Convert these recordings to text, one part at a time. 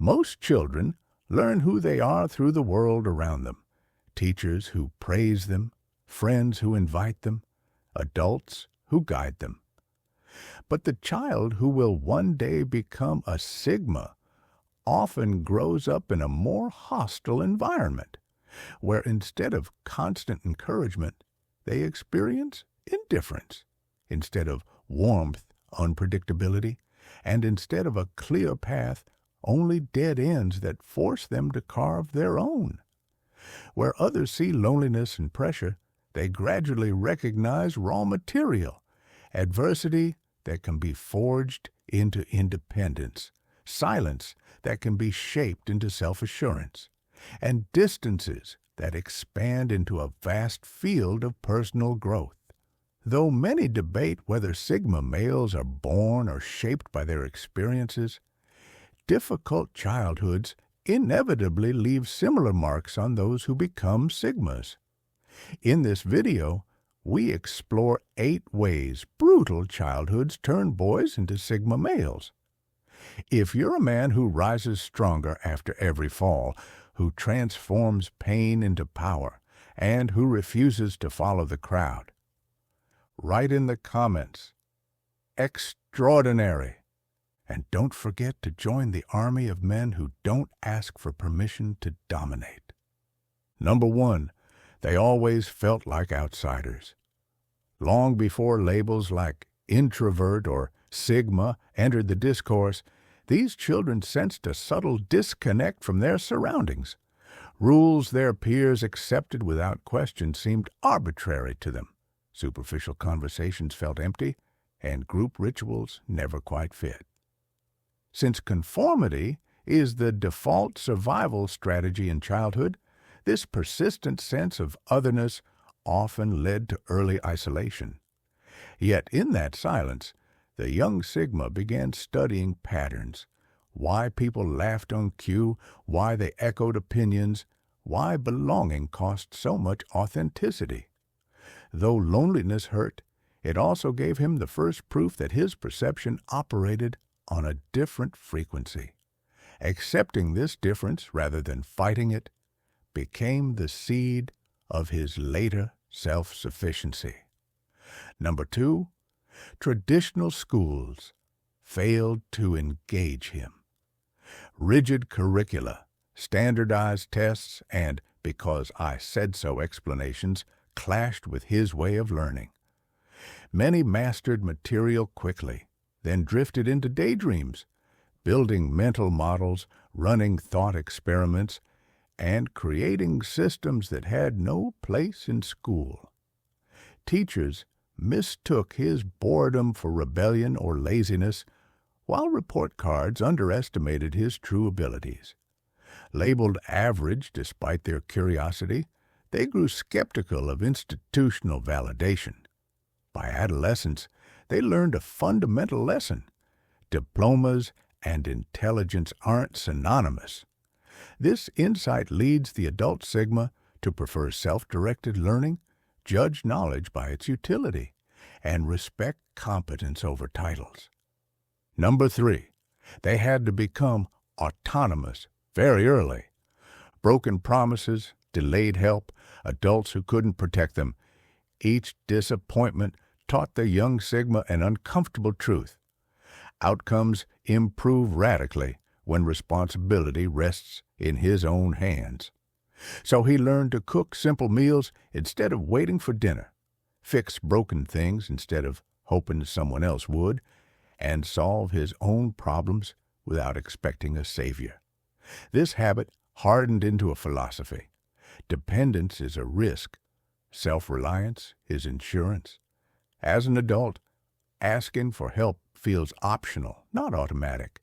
Most children learn who they are through the world around them. Teachers who praise them, friends who invite them, adults who guide them. But the child who will one day become a Sigma often grows up in a more hostile environment, where instead of constant encouragement, they experience indifference. Instead of warmth, unpredictability, and instead of a clear path, only dead ends that force them to carve their own. Where others see loneliness and pressure, they gradually recognize raw material, adversity that can be forged into independence, silence that can be shaped into self-assurance, and distances that expand into a vast field of personal growth. Though many debate whether Sigma males are born or shaped by their experiences, difficult childhoods inevitably leave similar marks on those who become Sigmas. In this video, we explore 8 ways brutal childhoods turn boys into Sigma males. If you're a man who rises stronger after every fall, who transforms pain into power, and who refuses to follow the crowd, write in the comments, "Extraordinary." And don't forget to join the army of men who don't ask for permission to dominate. Number 1, they always felt like outsiders. Long before labels like introvert or Sigma entered the discourse, these children sensed a subtle disconnect from their surroundings. Rules their peers accepted without question seemed arbitrary to them. Superficial conversations felt empty, and group rituals never quite fit. Since conformity is the default survival strategy in childhood, this persistent sense of otherness often led to early isolation. Yet in that silence, the young Sigma began studying patterns, why people laughed on cue, why they echoed opinions, why belonging cost so much authenticity. Though loneliness hurt, it also gave him the first proof that his perception operated on a different frequency. Accepting this difference rather than fighting it became the seed of his later self-sufficiency. Number 2, traditional schools failed to engage him. Rigid curricula, standardized tests, and because I said so explanations clashed with his way of learning. Many mastered material quickly, then drifted into daydreams, building mental models, running thought experiments, and creating systems that had no place in school. Teachers mistook his boredom for rebellion or laziness, while report cards underestimated his true abilities. Labeled average despite their curiosity, they grew skeptical of institutional validation. By adolescence, they learned a fundamental lesson. Diplomas and intelligence aren't synonymous. This insight leads the adult Sigma to prefer self-directed learning, judge knowledge by its utility, and respect competence over titles. Number 3, they had to become autonomous very early. Broken promises, delayed help, adults who couldn't protect them. Each disappointment taught the young Sigma an uncomfortable truth. Outcomes improve radically when responsibility rests in his own hands. So he learned to cook simple meals instead of waiting for dinner, fix broken things instead of hoping someone else would, and solve his own problems without expecting a savior. This habit hardened into a philosophy. Dependence is a risk. Self-reliance is insurance. As an adult, asking for help feels optional, not automatic.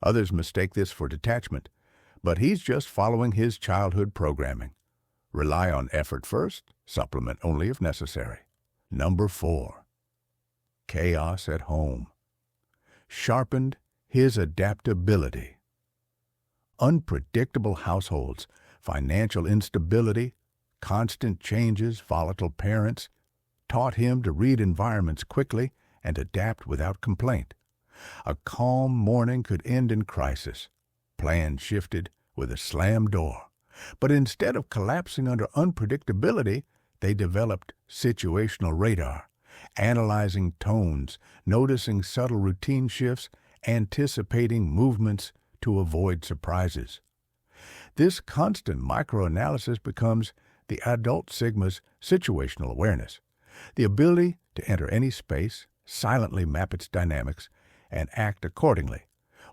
Others mistake this for detachment, but he's just following his childhood programming. Rely on effort first, supplement only if necessary. Number 4, chaos at home sharpened his adaptability. Unpredictable households, financial instability, constant changes, volatile parents, taught him to read environments quickly and adapt without complaint. A calm morning could end in crisis. Plans shifted with a slammed door. But instead of collapsing under unpredictability, they developed situational radar, analyzing tones, noticing subtle routine shifts, anticipating movements to avoid surprises. This constant microanalysis becomes the adult Sigma's situational awareness, the ability to enter any space, silently map its dynamics, and act accordingly.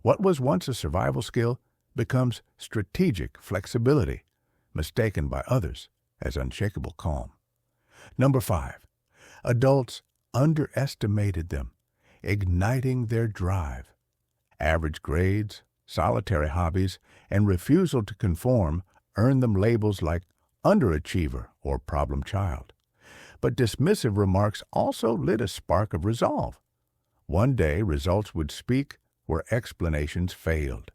What was once a survival skill becomes strategic flexibility, mistaken by others as unshakable calm. Number 5. Adults underestimated them, igniting their drive. Average grades, solitary hobbies, and refusal to conform earned them labels like underachiever or problem child. But dismissive remarks also lit a spark of resolve. One day, results would speak where explanations failed.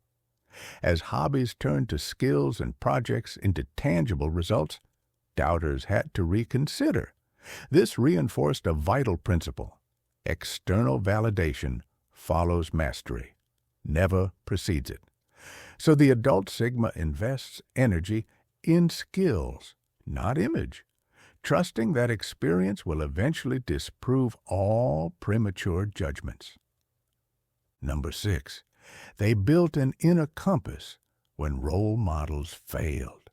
As hobbies turned to skills and projects into tangible results, doubters had to reconsider. This reinforced a vital principle. External validation follows mastery, never precedes it. So the adult Sigma invests energy in skills, not image, trusting that experience will eventually disprove all premature judgments. Number 6. They built an inner compass when role models failed.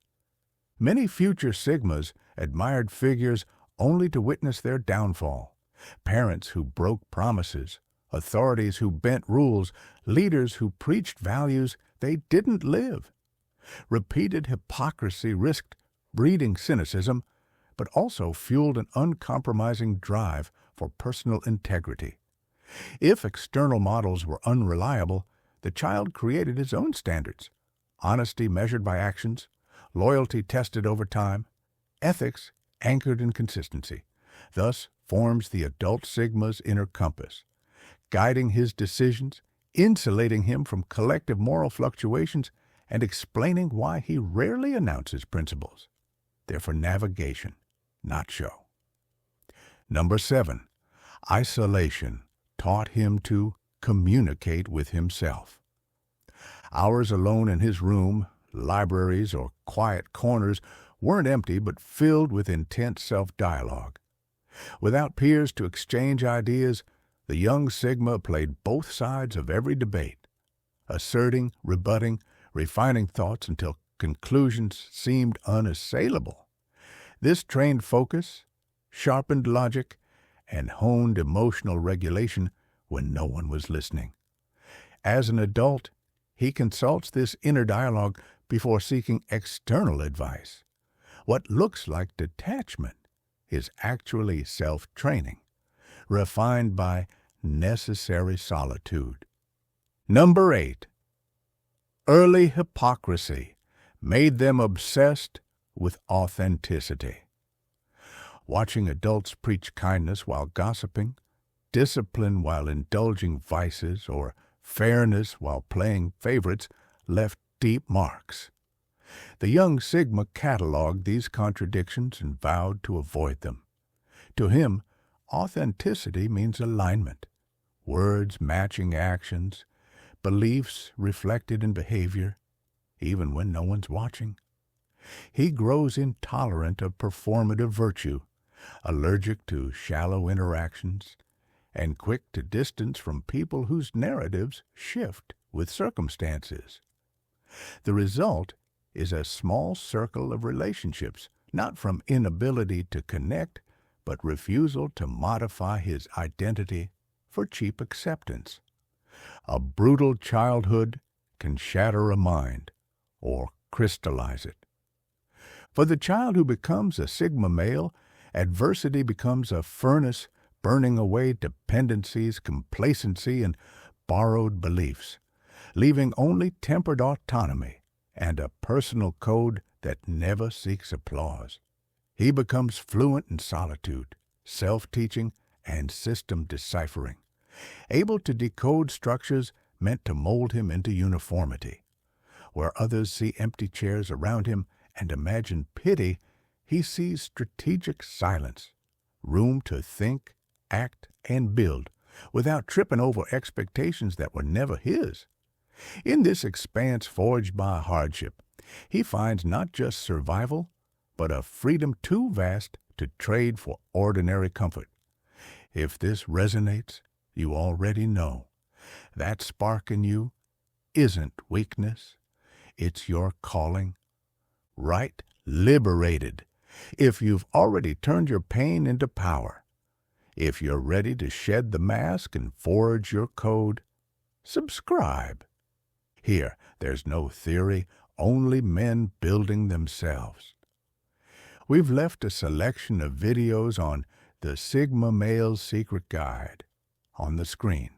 Many future Sigmas admired figures only to witness their downfall. Parents who broke promises, authorities who bent rules, leaders who preached values they didn't live. Repeated hypocrisy risked breeding cynicism, but also fueled an uncompromising drive for personal integrity. If external models were unreliable, the child created his own standards: honesty measured by actions, loyalty tested over time, ethics anchored in consistency. Thus forms the adult Sigma's inner compass, guiding his decisions, insulating him from collective moral fluctuations, and explaining why he rarely announces principles. They're for navigation, not show. Number 7. Isolation taught him to communicate with himself. Hours alone in his room, libraries, or quiet corners weren't empty but filled with intense self-dialogue. Without peers to exchange ideas, the young Sigma played both sides of every debate, asserting, rebutting, refining thoughts until conclusions seemed unassailable. This trained focus, sharpened logic, and honed emotional regulation when no one was listening. As an adult, he consults this inner dialogue before seeking external advice. What looks like detachment is actually self-training, refined by necessary solitude. Number 8. Early hypocrisy made them obsessed with authenticity. Watching adults preach kindness while gossiping, discipline while indulging vices, or fairness while playing favorites left deep marks. The young Sigma cataloged these contradictions and vowed to avoid them. To him, authenticity means alignment, words matching actions, beliefs reflected in behavior, even when no one's watching. He grows intolerant of performative virtue, allergic to shallow interactions, and quick to distance from people whose narratives shift with circumstances. The result is a small circle of relationships, not from inability to connect, but refusal to modify his identity for cheap acceptance. A brutal childhood can shatter a mind or crystallize it. For the child who becomes a Sigma male, adversity becomes a furnace burning away dependencies, complacency, and borrowed beliefs, leaving only tempered autonomy and a personal code that never seeks applause. He becomes fluent in solitude, self-teaching, and system deciphering, able to decode structures meant to mold him into uniformity. Where others see empty chairs around him and imagine pity, he sees strategic silence, room to think, act, and build without tripping over expectations that were never his. In this expanse forged by hardship, he finds not just survival, but a freedom too vast to trade for ordinary comfort. If this resonates, you already know that spark in you isn't weakness, it's your calling. Right? Liberated. If you've already turned your pain into power, if you're ready to shed the mask and forge your code, subscribe. Here, there's no theory, only men building themselves. We've left a selection of videos on the Sigma Male's Secret Guide on the screen.